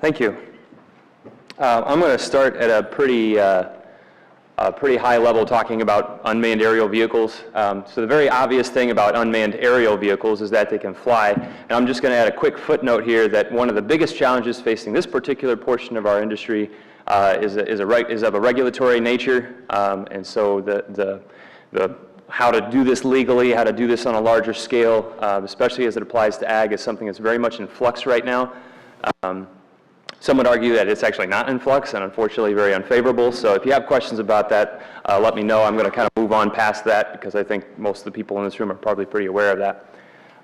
Thank you. I'm going to start at a pretty high level talking about unmanned aerial vehicles. So the very obvious thing about unmanned aerial vehicles is that they can fly. And I'm just going to add a quick footnote here that one of the biggest challenges facing this particular portion of our industry is of a regulatory nature. And so the how to do this legally, how to do this on a larger scale, especially as it applies to ag, is something that's very much in flux right now. Some would argue that it's actually not in flux and unfortunately very unfavorable. So if you have questions about that, let me know. I'm going to kind of move on past that because I think most of the people in this room are probably pretty aware of that.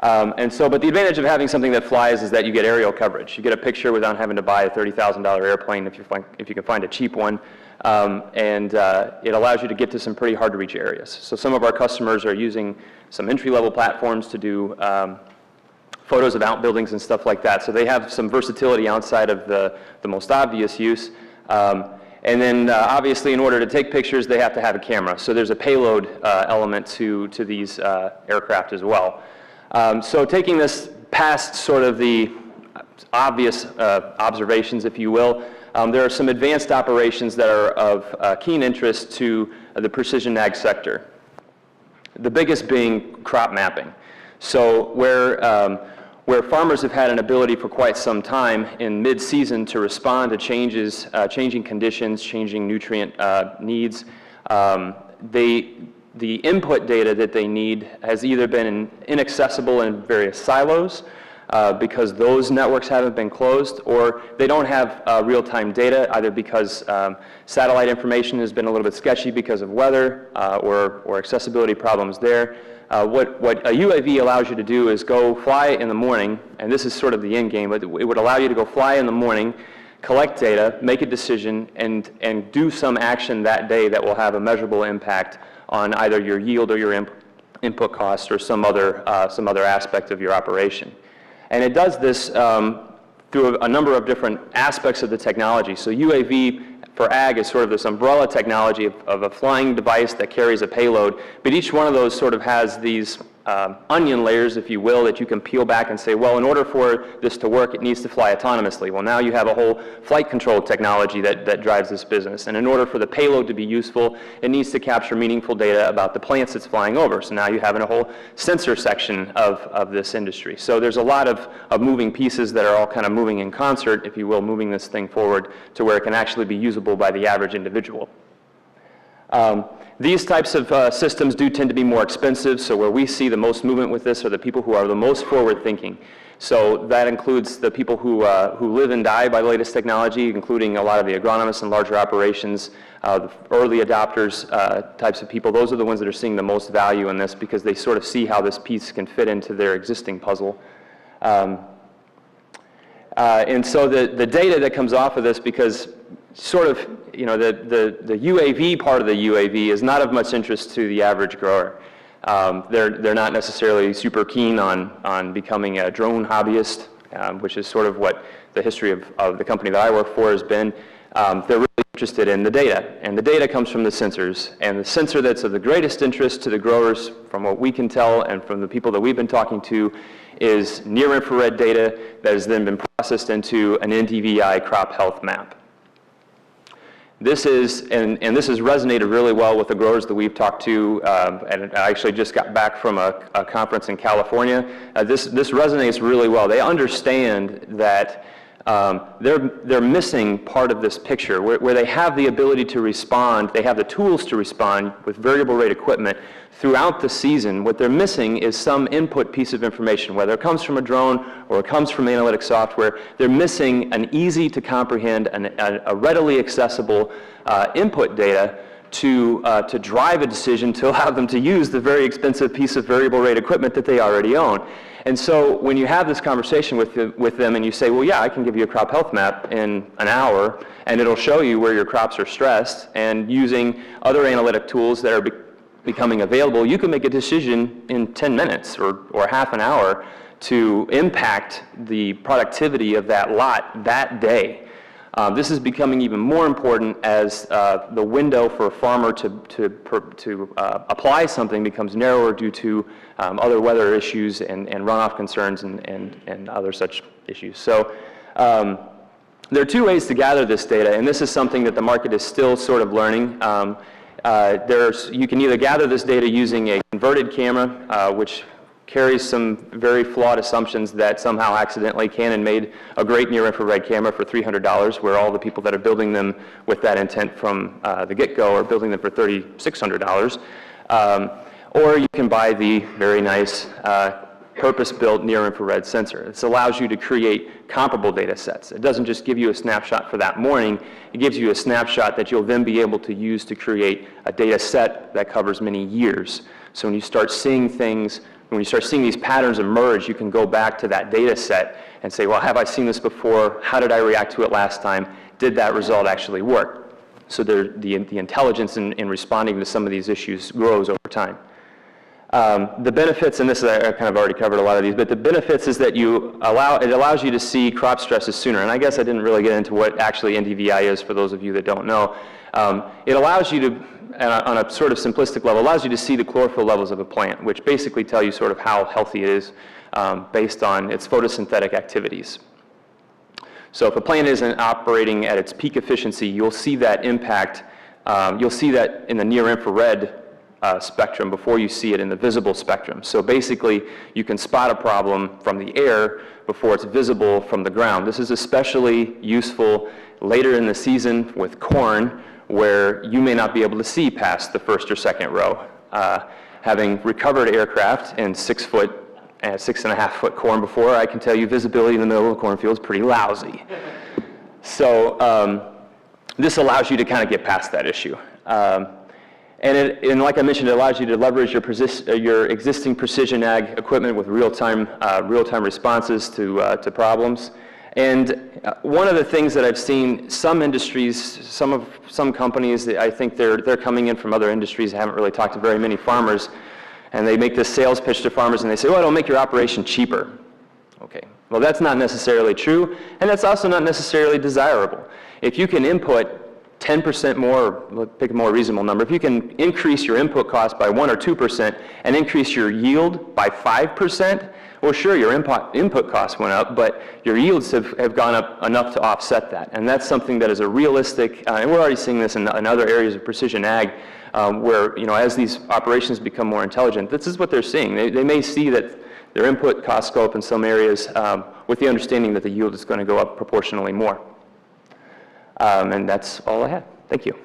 But the advantage of having something that flies is that you get aerial coverage. You get a picture without having to buy a $30,000 airplane if you can find a cheap one. It allows you to get to some pretty hard to reach areas. So some of our customers are using some entry-level platforms to do photos of outbuildings and stuff like that. So they have some versatility outside of the most obvious use. Obviously, in order to take pictures, they have to have a camera. So there's a payload element to these aircraft as well. So taking this past sort of the obvious observations, if you will, there are some advanced operations that are of keen interest to the precision ag sector. The biggest being crop mapping. So where farmers have had an ability for quite some time in mid-season to respond to changes, changing conditions, changing nutrient needs, the input data that they need has either been inaccessible in various silos because those networks haven't been closed, or they don't have real-time data, either because satellite information has been a little bit sketchy because of weather or accessibility problems there. What a UAV allows you to do is go fly in the morning, and this is sort of the end game, but it would allow you to go fly in the morning, collect data, make a decision, and do some action that day that will have a measurable impact on either your yield or your input costs or some other aspect of your operation. And it does this through a number of different aspects of the technology. So UAV for ag is sort of this umbrella technology of a flying device that carries a payload, but each one of those sort of has these onion layers, if you will, that you can peel back and say, well, in order for this to work, it needs to fly autonomously. Well, now you have a whole flight control technology that drives this business. And in order for the payload to be useful, it needs to capture meaningful data about the plants it's flying over. So now you have a whole sensor section of this industry. So there's a lot of moving pieces that are all kind of moving in concert, if you will, moving this thing forward to where it can actually be usable by the average individual. These types of systems do tend to be more expensive, so where we see the most movement with this are the people who are the most forward-thinking. So that includes the people who live and die by the latest technology, including a lot of the agronomists and larger operations, the early adopters types of people. Those are the ones that are seeing the most value in this because they sort of see how this piece can fit into their existing puzzle. And so the data that comes off of this, because sort of, you know, the UAV part of the UAV is not of much interest to the average grower. They're not necessarily super keen on becoming a drone hobbyist, which is sort of what the history of the company that I work for has been. They're really interested in the data, and the data comes from the sensors. And the sensor that's of the greatest interest to the growers, from what we can tell and from the people that we've been talking to, is near-infrared data that has then been processed into an NDVI crop health map. This is, and this has resonated really well with the growers that we've talked to, and I actually just got back from a conference in California. This resonates really well. They understand that they're missing part of this picture where they have the ability to respond, they have the tools to respond with variable rate equipment throughout the season. What they're missing is some input piece of information, whether it comes from a drone or it comes from analytic software. They're missing an easy to comprehend and a readily accessible input data to drive a decision to allow them to use the very expensive piece of variable rate equipment that they already own. And so when you have this conversation with them and you say, well, yeah, I can give you a crop health map in an hour, and it'll show you where your crops are stressed, and using other analytic tools that are becoming available, you can make a decision in 10 minutes or half an hour to impact the productivity of that lot that day. This is becoming even more important as the window for a farmer to apply something becomes narrower due to other weather issues and runoff concerns and other such issues. So There are two ways to gather this data, and this is something that the market is still sort of learning. You can either gather this data using a converted camera, which carries some very flawed assumptions that somehow accidentally Canon made a great near-infrared camera for $300, where all the people that are building them with that intent from the get-go are building them for $3,600. Or you can buy the very nice purpose-built near-infrared sensor. This allows you to create comparable data sets. It doesn't just give you a snapshot for that morning, it gives you a snapshot that you'll then be able to use to create a data set that covers many years. So when you start seeing things, when you start seeing these patterns emerge, you can go back to that data set and say, well, have I seen this before? How did I react to it last time? Did that result actually work? So the intelligence in responding to some of these issues grows over time. The benefits, and this is, I kind of already covered a lot of these, but the benefits is that it allows you to see crop stresses sooner. And I guess I didn't really get into what actually NDVI is for those of you that don't know. It allows you to, on a sort of simplistic level, allows you to see the chlorophyll levels of a plant, which basically tell you sort of how healthy it is based on its photosynthetic activities. So if a plant isn't operating at its peak efficiency, you'll see that impact, you'll see that in the near-infrared spectrum before you see it in the visible spectrum. So basically, you can spot a problem from the air before it's visible from the ground. This is especially useful later in the season with corn, where you may not be able to see past the first or second row. Having recovered aircraft in 6 foot and 6.5 foot corn before, I can tell you visibility in the middle of the cornfield is pretty lousy. So this allows you to kind of get past that issue. And like I mentioned, it allows you to leverage your existing precision ag equipment with real-time responses to problems. And one of the things that I've seen, some industries, some companies, I think they're coming in from other industries, haven't really talked to very many farmers, and they make this sales pitch to farmers and they say, well, it'll make your operation cheaper. Okay, well that's not necessarily true, and that's also not necessarily desirable. If you can input 10% more, let's pick a more reasonable number, if you can increase your input cost by 1 or 2% and increase your yield by 5%, well sure, your input costs went up, but your yields have gone up enough to offset that. And that's something that is a realistic, and we're already seeing this in other areas of precision ag, where, you know, as these operations become more intelligent, this is what they're seeing. They may see that their input costs go up in some areas with the understanding that the yield is going to go up proportionally more. And that's all I have. Thank you.